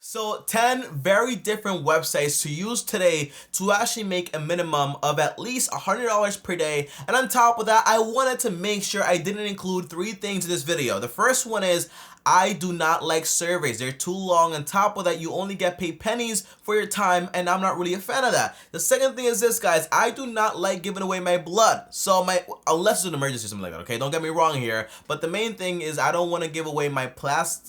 So 10 very different websites to use today to actually make a minimum of at least $100 per day. And on top of that, I wanted to make sure I didn't include 3 things in this video. The first one is I do not like surveys. They're too long. On top of that, you only get paid pennies for your time, and I'm not really a fan of that. The second thing is this, guys. I do not like giving away my blood. So unless it's an emergency or something like that, okay? Don't get me wrong here. But the main thing is I don't want to give away my plasma,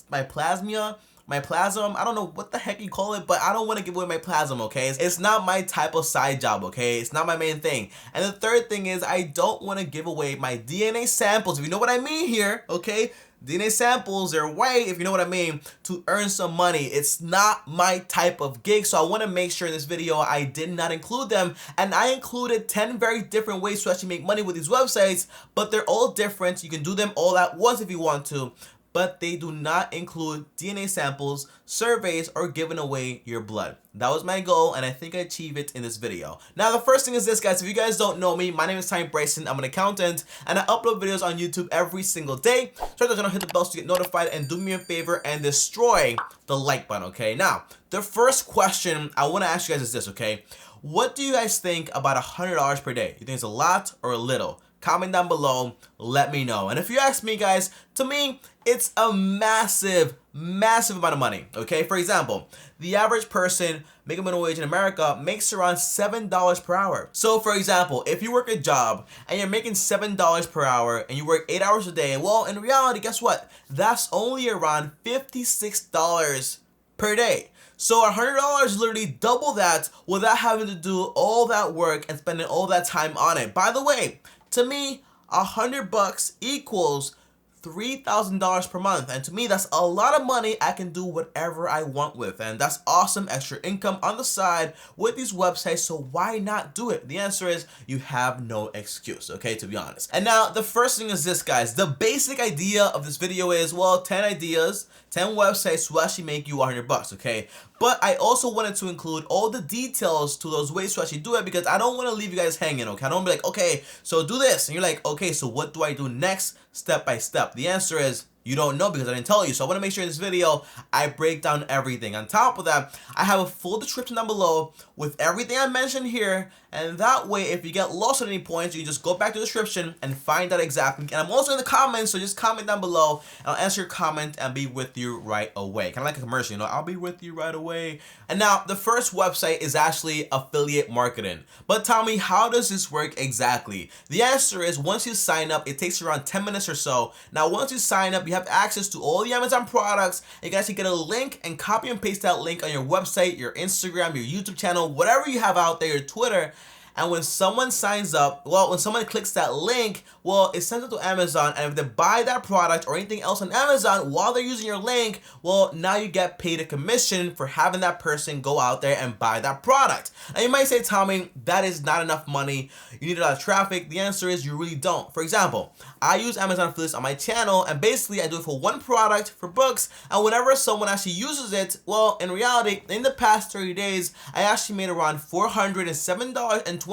I don't know what the heck you call it, but I don't want to give away my plasma, okay? It's not my type of side job, okay? It's not my main thing. And the third thing is I don't want to give away my DNA samples, if you know what I mean here, okay? DNA samples are way, if you know what I mean, to earn some money. It's not my type of gig, so I want to make sure in this video I did not include them. And I included 10 very different ways to actually make money with these websites, but they're all different. You can do them all at once if you want to, but they do not include DNA samples, surveys, or giving away your blood. That was my goal, and I think I achieved it in this video. Now, the first thing is this, guys. If you guys don't know me, my name is TommyBryson. I'm an accountant, and I upload videos on YouTube every single day. So don't hit the bell to get notified, and do me a favor and destroy the like button, okay? Now, the first question I want to ask you guys is this, okay? What do you guys think about $100 per day? You think it's a lot or a little? Comment down below, let me know. And if you ask me, guys, to me, it's a massive amount of money, okay? For example, the average person making minimum wage in America makes around $7 per hour. So for example, if you work a job and you're making $7 per hour and you work 8 hours a day, well, in reality, guess what? That's only around $56 per day. So $100 is literally double that without having to do all that work and spending all that time on it. By the way, to me, $100 equals $3,000 per month, and to me that's a lot of money. I can do whatever I want with, and that's awesome extra income on the side with these websites. So why not do it? The answer is you have no excuse, okay, to be honest. And now the first thing is this, guys. The basic idea of this video is, well, 10 ideas, 10 websites to actually make you $100, okay? But I also wanted to include all the details to those ways to actually do it, because I don't want to leave you guys hanging, okay? I don't be like, okay, so do this, and you're like, okay, so what do I do next, step by step? The answer is you don't know, because I didn't tell you. So I want to make sure in this video I break down everything. On top of that, I have a full description down below with everything I mentioned here, and that way if you get lost at any point, you can just go back to the description and find out exactly. And I'm also in the comments, so just comment down below and I'll answer your comment and be with you right away. Kind of like a commercial, you know, I'll be with you right away. And now the first website is actually affiliate marketing. But Tommy, how does this work exactly? The answer is once you sign up, it takes around 10 minutes or so. Now once you sign up, you have access to all the Amazon products. You can actually get a link and copy and paste that link on your website, your Instagram, your YouTube channel, whatever you have out there, your Twitter. And when someone signs up, well, when someone clicks that link, well, it sends it to Amazon, and if they buy that product or anything else on Amazon while they're using your link, well, now you get paid a commission for having that person go out there and buy that product. And you might say, Tommy, that is not enough money. You need a lot of traffic. The answer is you really don't. For example, I use Amazon affiliates on my channel, and basically I do it for one product for books, and whenever someone actually uses it, well, in reality, in the past 30 days, I actually made around $407.25.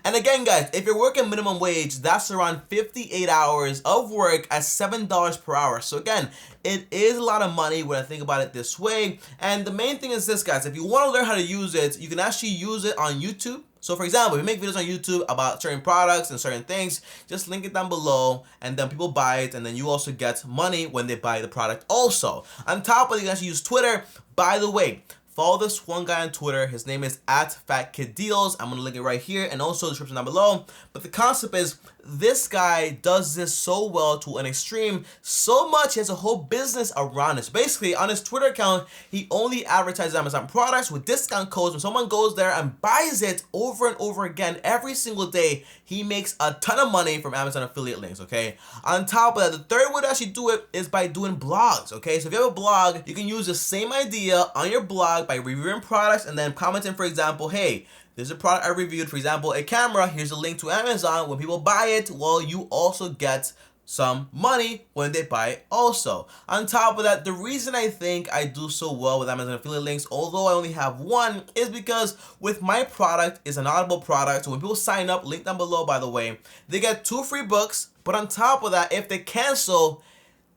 And again, guys, if you're working minimum wage, that's around 58 hours of work at $7 per hour. So again, it is a lot of money when I think about it this way. And the main thing is this, guys. If you want to learn how to use it, you can actually use it on YouTube. So for example, if you make videos on YouTube about certain products and certain things, just link it down below, and then people buy it, and then you also get money when they buy the product also. On top of it, you can actually use Twitter. By the way, follow this one guy on Twitter. His name is @FatKidDeals. I'm going to link it right here and also the description down below. But the concept is this guy does this so well to an extreme, so much he has a whole business around it. So basically, on his Twitter account, he only advertises Amazon products with discount codes. When someone goes there and buys it over and over again every single day, he makes a ton of money from Amazon affiliate links, okay? On top of that, the third way to actually do it is by doing blogs, okay? So if you have a blog, you can use the same idea on your blog by reviewing products and then commenting, for example, hey, there's a product I reviewed, for example, a camera. Here's a link to Amazon. When people buy it, well, you also get some money when they buy it also. On top of that, the reason I think I do so well with Amazon affiliate links, although I only have one, is because with my product is an Audible product. So when people sign up, link down below, by the way, they get 2 free books. But on top of that, if they cancel,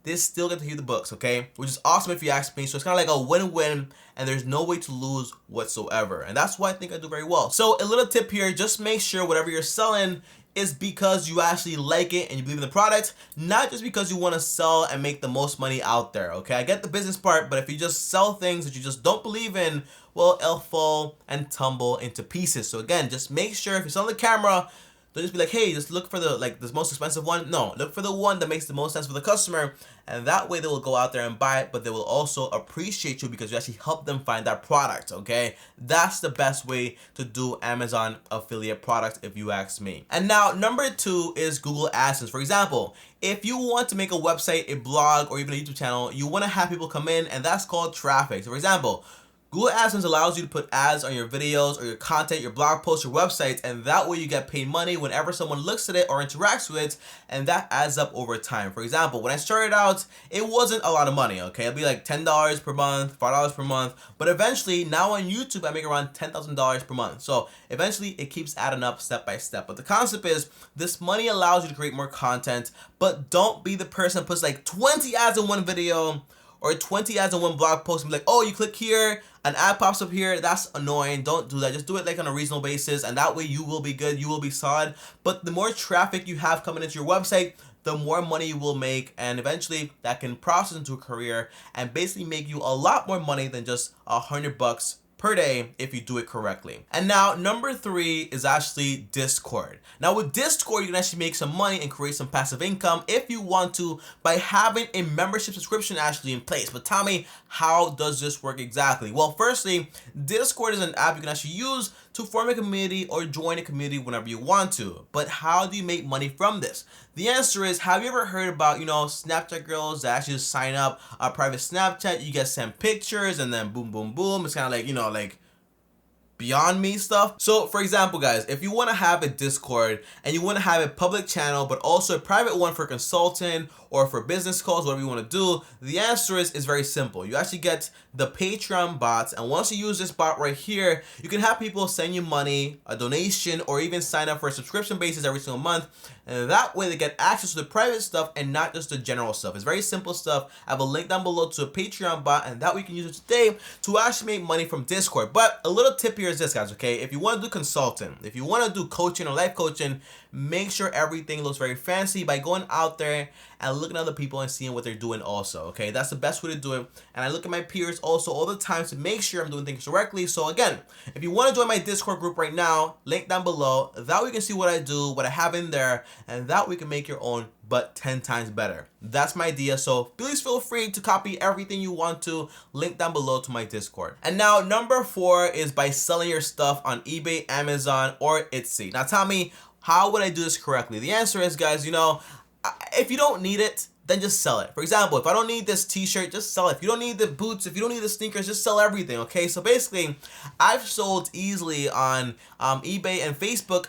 they still get to hear the books, okay? Which is awesome if you ask me. So it's kind of like a win-win, and there's no way to lose whatsoever. And that's why I think I do very well. So a little tip here, just make sure whatever you're selling is because you actually like it and you believe in the product, not just because you want to sell and make the most money out there, okay? I get the business part, but if you just sell things that you just don't believe in, well, it'll fall and tumble into pieces. So again, just make sure if you're selling the camera, don't just be like, hey, just look for the most expensive one. No, look for the one that makes the most sense for the customer, and that way they will go out there and buy it, but they will also appreciate you because you actually help them find that product, okay? That's the best way to do Amazon affiliate products if you ask me. And now number 2 is Google AdSense. For example, if you want to make a website, a blog, or even a YouTube channel, you want to have people come in, and that's called traffic. So for example, Google AdSense allows you to put ads on your videos or your content, your blog posts, your websites, and that way you get paid money whenever someone looks at it or interacts with it, and that adds up over time. For example, when I started out, it wasn't a lot of money, okay? It'd be like $10 per month, $5 per month, but eventually, now on YouTube, I make around $10,000 per month. So eventually, it keeps adding up step by step. But the concept is, this money allows you to create more content, but don't be the person that puts like 20 ads in one video, or 20 ads in one blog post and be like, oh, you click here, an ad pops up here. That's annoying. Don't do that. Just do it like on a reasonable basis, and that way you will be good, you will be solid. But the more traffic you have coming into your website, the more money you will make, and eventually that can process into a career and basically make you a lot more money than just $100 per day if you do it correctly. And now number 3 is actually Discord. Now with Discord, you can actually make some money and create some passive income if you want to by having a membership subscription actually in place. But Tommy, how does this work exactly? Well, firstly, Discord is an app you can actually use to form a community or join a community whenever you want to. But how do you make money from this? The answer is, have you ever heard about, Snapchat girls that actually just sign up a private Snapchat, you get sent pictures, and then boom, boom, boom. It's kind of like, like Beyond Me stuff. So for example, guys, if you want to have a Discord and you want to have a public channel, but also a private one for consulting or for business calls, whatever you want to do, the answer is very simple. You actually get the Patreon bots, and once you use this bot right here, you can have people send you money, a donation, or even sign up for a subscription basis every single month, and that way they get access to the private stuff and not just the general stuff. It's very simple stuff. I have a link down below to a Patreon bot, and that way you can use it today to actually make money from Discord. But a little tip here is this, guys, okay? If you want to do consulting, if you want to do coaching or life coaching, make sure everything looks very fancy by going out there and looking at other people and seeing what they're doing also, okay? That's the best way to do it. And I look at my peers also all the time to make sure I'm doing things correctly. So again, if you want to join my Discord group right now, link down below. That way you can see what I do, what I have in there, and that way you can make your own, but 10 times better. That's my idea. So please feel free to copy everything you want to. Link down below to my Discord. And now number 4 is by selling your stuff on eBay, Amazon, or Etsy. Now tell me, how would I do this correctly? The answer is, guys, if you don't need it, then just sell it. For example, if I don't need this t-shirt, just sell it. If you don't need the boots, if you don't need the sneakers, just sell everything, okay? So basically, I've sold easily on eBay and Facebook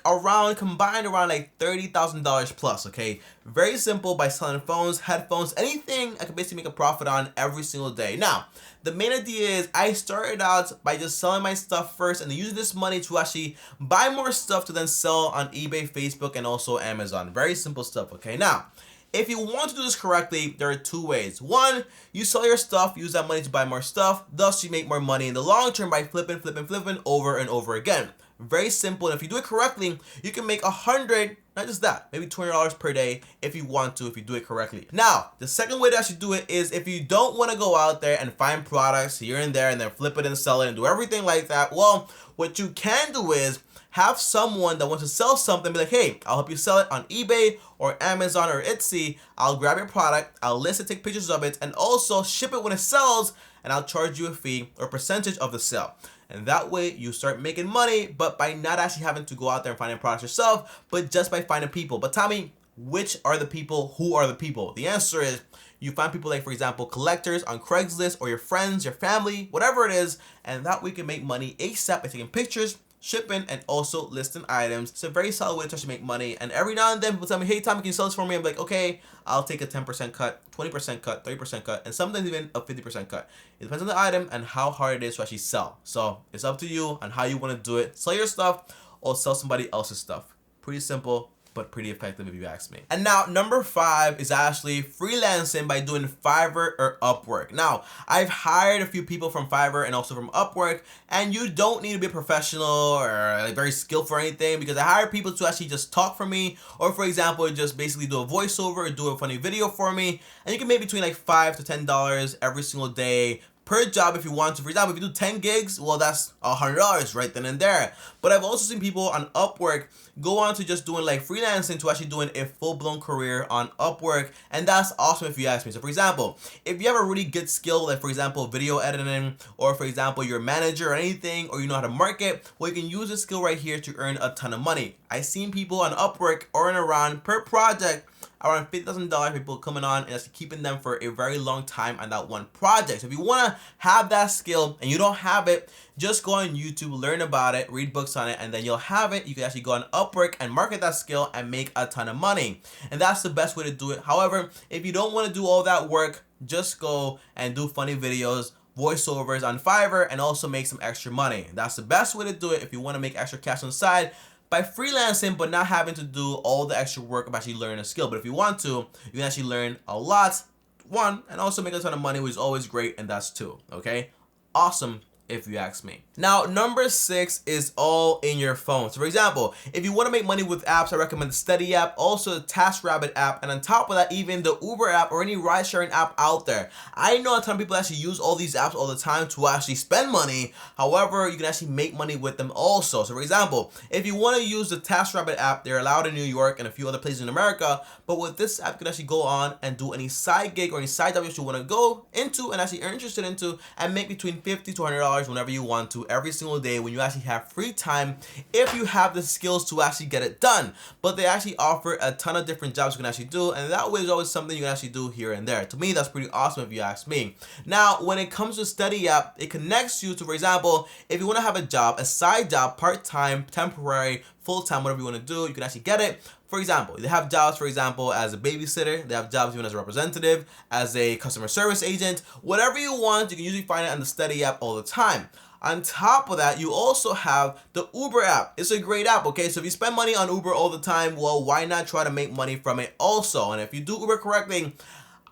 combined around like $30,000 plus, okay? Very simple, by selling phones, headphones, anything I can basically make a profit on every single day. Now, the main idea is I started out by just selling my stuff first and then using this money to actually buy more stuff to then sell on eBay, Facebook, and also Amazon. Very simple stuff, okay? Now, if you want to do this correctly, there are 2 ways. 1, you sell your stuff, use that money to buy more stuff, thus you make more money in the long term by flipping over and over again. Very simple, and if you do it correctly, you can make $100, not just that, maybe $20 per day if you want to, if you do it correctly. Now, the second way to actually do it is if you don't want to go out there and find products here and there and then flip it and sell it and do everything like that, well, what you can do is have someone that wants to sell something be like, hey, I'll help you sell it on eBay or Amazon or Etsy. I'll grab your product, I'll list it, take pictures of it, and also ship it when it sells, and I'll charge you a fee or percentage of the sale. And that way you start making money, but by not actually having to go out there and finding products yourself, but just by finding people. But Tommy, which are the people? Who are the people? The answer is you find people like, for example, collectors on Craigslist, or your friends, your family, whatever it is, and that way you can make money ASAP by taking pictures, shipping, and also listing items. It's a very solid way to actually make money. And every now and then people tell me, hey Tommy, can you sell this for me? I'm like, okay, I'll take a 10% cut, 20% cut, 30% cut, and sometimes even a 50% cut. It depends on the item and how hard it is to actually sell. So it's up to you on how you want to do it. Sell your stuff or sell somebody else's stuff. Pretty simple, but pretty effective if you ask me. And now number 5 is actually freelancing by doing Fiverr or Upwork. Now, I've hired a few people from Fiverr and also from Upwork, and you don't need to be a professional or like very skillful or anything, because I hire people to actually just talk for me, or for example, just basically do a voiceover or do a funny video for me, and you can make between like $5 to $10 every single day per job if you want to. For example, if you do 10 gigs, well, that's $100 right then and there. But I've also seen people on Upwork go on to just doing like freelancing to actually doing a full-blown career on Upwork, and that's awesome if you ask me. So for example, if you have a really good skill, like for example video editing, or for example you're a manager or anything, or you know how to market, well, you can use this skill right here to earn a ton of money. I've seen people on Upwork earn around per project around $50,000, people coming on and actually keeping them for a very long time on that one project. So if you want to have that skill and you don't have it, just go on YouTube, learn about it, read books on it, and then you'll have it. You can actually go on Upwork and market that skill and make a ton of money. And that's the best way to do it. However, if you don't want to do all that work, just go and do funny videos, voiceovers on Fiverr, and also make some extra money. That's the best way to do it if you want to make extra cash on the side, by freelancing, but not having to do all the extra work of actually learning a skill. But if you want to, you can actually learn a lot, one, and also make a ton of money, which is always great, and that's 2, okay? Awesome if you ask me. Now, number 6 is all in your phone. So for example, if you want to make money with apps, I recommend the Steady app, also the TaskRabbit app, and on top of that, even the Uber app or any ride sharing app out there. I know a ton of people actually use all these apps all the time to actually spend money. However, you can actually make money with them also. So for example, if you want to use the TaskRabbit app, they're allowed in New York and a few other places in America, but with this app, you can actually go on and do any side gig or any side job that you want to go into and actually are interested into, and make between $50 to $100 whenever you want to every single day when you actually have free time, if you have the skills to actually get it done. But they actually offer a ton of different jobs you can actually do, and that way is always something you can actually do here and there. To me, that's pretty awesome if you ask me. Now, when it comes to Steady app, it connects you to, for example, if you want to have a job, a side job, part-time, temporary, full-time, whatever you want to do, you can actually get it. For example, they have jobs, for example, as a babysitter. They have jobs even as a representative, as a customer service agent. Whatever you want, you can usually find it on the Steady app all the time. On top of that, you also have the Uber app. It's a great app, okay? So if you spend money on Uber all the time, well, why not try to make money from it also? And if you do Uber correctly,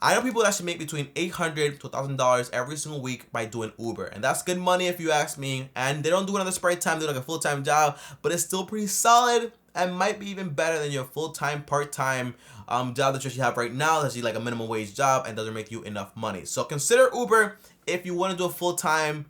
I know people that actually make between $800 to $1,000 every single week by doing Uber. And that's good money if you ask me. And they don't do it on the spare time, they do like a full-time job, but it's still pretty solid and might be even better than your full-time, part-time job that you actually have right now. That's actually like a minimum wage job and doesn't make you enough money. So consider Uber if you want to do a full-time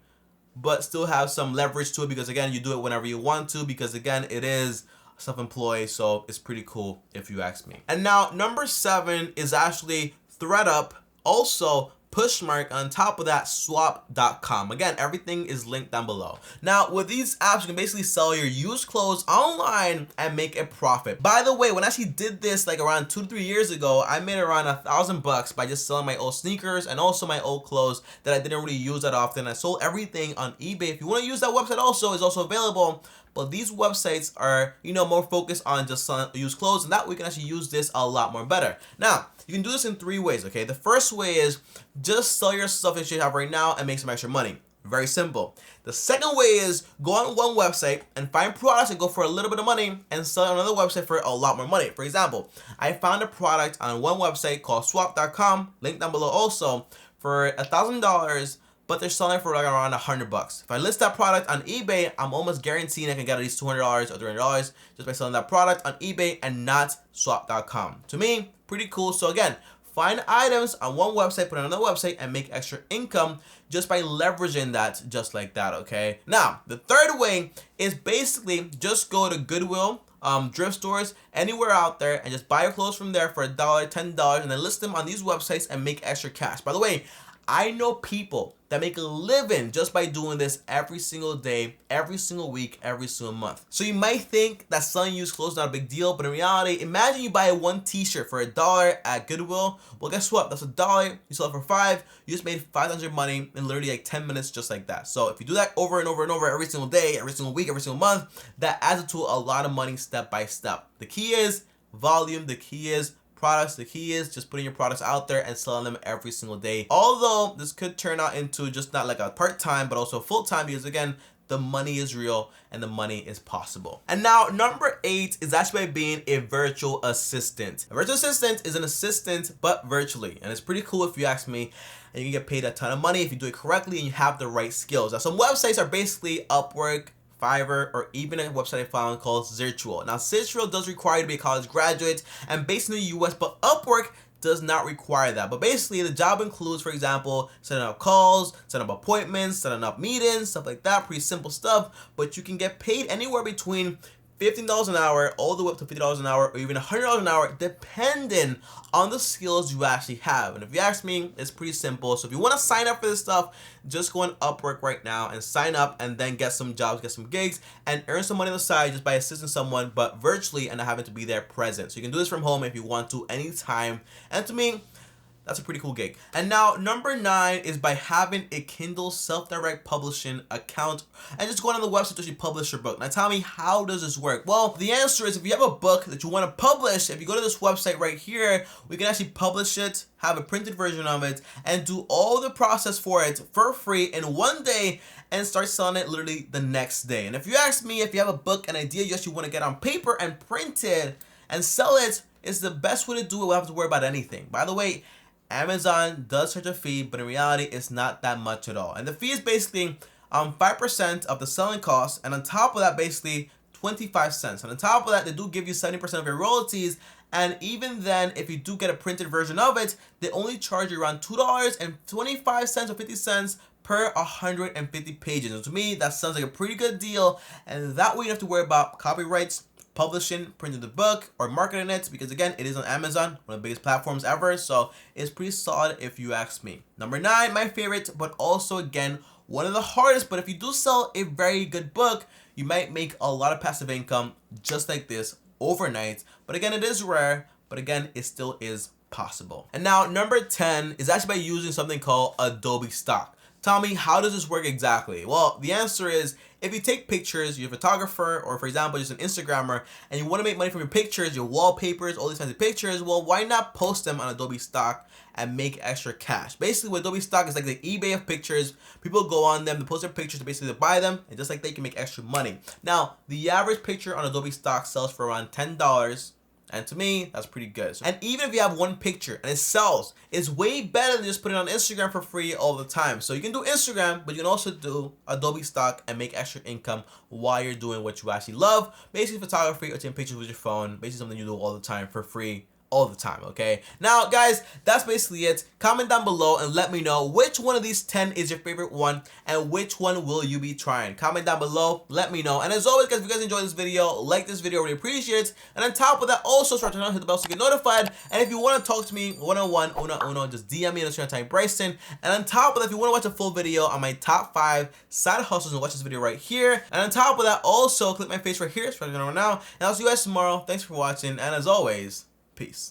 but still have some leverage to it, because again, you do it whenever you want to, because again, it is self-employed, so it's pretty cool if you ask me. And now number 7 is actually Thredup, also Pushmark, on top of that swap.com. Again, everything is linked down below. Now with these apps, you can basically sell your used clothes online and make a profit. By the way, when I actually did this like around 2 to 3 years ago, I made around $1,000 by just selling my old sneakers and also my old clothes that I didn't really use that often. I sold everything on eBay. If you want to use that website also, it's also available. But these websites are, you know, more focused on just selling used clothes, and that we can actually use this a lot more better. Now, you can do this in 3 ways, okay? The first way is just sell your stuff that you have right now and make some extra money. Very simple. The second way is go on one website and find products and go for a little bit of money and sell it on another website for a lot more money. For example, I found a product on one website called swap.com, link down below also, for $1,000, but they're selling it for like around $100. If I list that product on eBay, I'm almost guaranteeing I can get at least $200 or $300 just by selling that product on eBay and not swap.com. To me, pretty cool. So again, find items on one website, put on another website, and make extra income just by leveraging that, just like that, okay? Now, the third way is basically just go to Goodwill, thrift stores, anywhere out there, and just buy your clothes from there for $1, $10, and then list them on these websites and make extra cash. By the way, I know people that make a living just by doing this every single day, every single week, every single month. So you might think that selling used clothes is not a big deal, but in reality, imagine you buy one t-shirt for $1 at Goodwill. Well, guess what? That's $1. You sell it for $5. You just made $500 money in literally like 10 minutes, just like that. So if you do that over and over and over every single day, every single week, every single month, that adds up to a lot of money step by step. The key is volume. The key is products. The key is just putting your products out there and selling them every single day. Although this could turn out into just not like a part-time, but also full-time, because again, the money is real and the money is possible. And now number 8 is actually by being a virtual assistant. A virtual assistant is an assistant but virtually, and it's pretty cool if you ask me, and you can get paid a ton of money if you do it correctly and you have the right skills. Now some websites are basically Upwork, Fiverr, or even a website I found called Zirtual. Now Zirtual does require you to be a college graduate and based in the US, but Upwork does not require that. But basically the job includes, for example, setting up calls, setting up appointments, setting up meetings, stuff like that, pretty simple stuff. But you can get paid anywhere between $15 an hour all the way up to $50 an hour or even $100 an hour depending on the skills you actually have. And if you ask me, it's pretty simple. So if you want to sign up for this stuff, just go on Upwork right now and sign up and then get some jobs, get some gigs, and earn some money on the side just by assisting someone, but virtually and not having to be there present. So you can do this from home if you want to anytime. And to me, that's a pretty cool gig. And now number 9 is by having a Kindle self-direct publishing account and just going on the website to actually publish your book. Now tell me, how does this work? Well, the answer is if you have a book that you want to publish, if you go to this website right here, we can actually publish it, have a printed version of it, and do all the process for it for free in one day and start selling it literally the next day. And if you ask me, if you have a book, an idea you actually want to get on paper and print it and sell it, it's the best way to do it without having to worry about anything. By the way, Amazon does charge a fee, but in reality, it's not that much at all. And the fee is basically 5% of the selling cost, and on top of that, basically 25 cents. And on top of that, they do give you 70% of your royalties. And even then, if you do get a printed version of it, they only charge you around $2.25 or 50 cents per 150 pages. And to me, that sounds like a pretty good deal. And that way you don't have to worry about copyrights, publishing, printing the book, or marketing it, because again, it is on Amazon, one of the biggest platforms ever, so it's pretty solid if you ask me. Number 9, my favorite, but also again, one of the hardest, but if you do sell a very good book, you might make a lot of passive income just like this overnight. But again, it is rare, but again, it still is possible. And now number 10 is actually by using something called Adobe Stock. Tell me, how does this work exactly? Well, the answer is, if you take pictures, you're a photographer, or for example, just an Instagrammer, and you want to make money from your pictures, your wallpapers, all these kinds of pictures, well, why not post them on Adobe Stock and make extra cash? Basically, with Adobe Stock, is like the eBay of pictures. People go on them, they post their pictures, to basically buy them, and just like they can make extra money. Now, the average picture on Adobe Stock sells for around $10. And to me, that's pretty good. And even if you have one picture and it sells, it's way better than just putting it on Instagram for free all the time. So you can do Instagram, but you can also do Adobe Stock and make extra income while you're doing what you actually love. Basically photography or taking pictures with your phone. Basically something you do all the time for free. All the time, okay? Now, guys, that's basically it. Comment down below and let me know which one of these 10 is your favorite one and which one will you be trying. Comment down below, let me know. And as always, guys, if you guys enjoyed this video, like this video, I really appreciate it. And on top of that, also start to hit the bell so you get notified. And if you want to talk to me one-on-one, just DM me on Instagram, TommyBryson. And on top of that, if you want to watch a full video on my top 5 side hustles, and watch this video right here. And on top of that, also click my face right here, right now. And I'll see you guys tomorrow. Thanks for watching, and as always, peace.